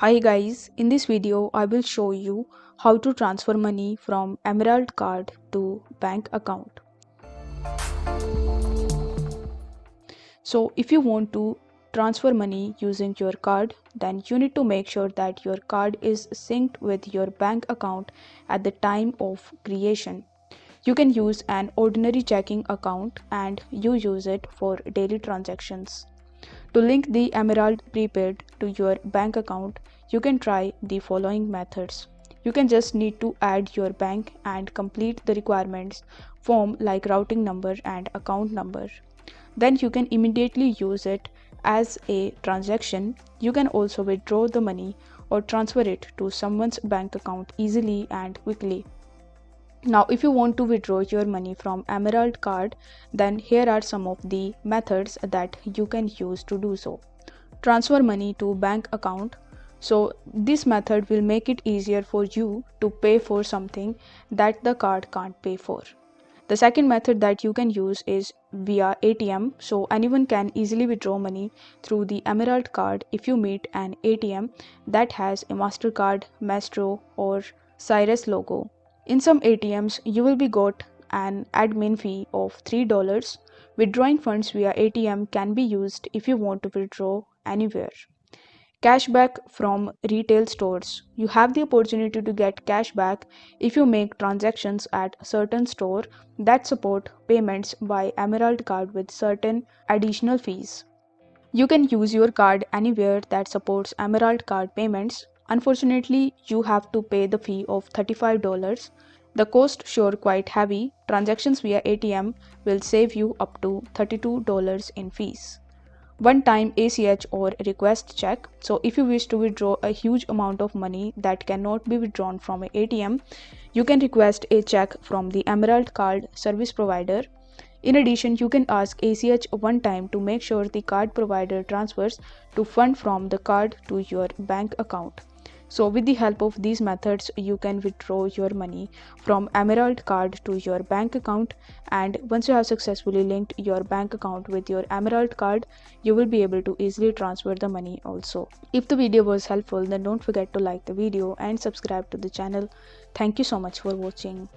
Hi guys, in this video I will show you how to transfer money from Emerald card to bank account. So if you want to transfer money using your card, then you need to make sure that your card is synced with your bank account at the time of creation. You can use an ordinary checking account and you use it for daily transactions. To link the Emerald Prepaid to your bank account, you can try the following methods. You can just need to add your bank and complete the requirements form like routing number and account number. Then you can immediately use it as a transaction. You can also withdraw the money or transfer it to someone's bank account easily and quickly. Now, if you want to withdraw your money from Emerald card, then here are some of the methods that you can use to do so. Transfer money to bank account. So this method will make it easier for you to pay for something that the card can't pay for. The second method that you can use is via ATM. So anyone can easily withdraw money through the Emerald card if you meet an ATM that has a MasterCard, Maestro or Cyrus logo. In some ATMs, you will be got an admin fee of $3. Withdrawing funds via ATM can be used if you want to withdraw anywhere. Cashback from retail stores. You have the opportunity to get cashback if you make transactions at a certain store that support payments by Emerald card with certain additional fees. You can use your card anywhere that supports Emerald card payments. Unfortunately, you have to pay the fee of $35. The cost sure quite heavy. Transactions via ATM will save you up to $32 in fees. One time ACH or request check. So if you wish to withdraw a huge amount of money that cannot be withdrawn from an ATM, you can request a check from the Emerald card service provider. In addition, you can ask ACH one time to make sure the card provider transfers to fund from the card to your bank account. So with the help of these methods, you can withdraw your money from Emerald card to your bank account, and once you have successfully linked your bank account with your Emerald card, you will be able to easily transfer the money also. If the video was helpful, then don't forget to like the video and subscribe to the channel. Thank you so much for watching.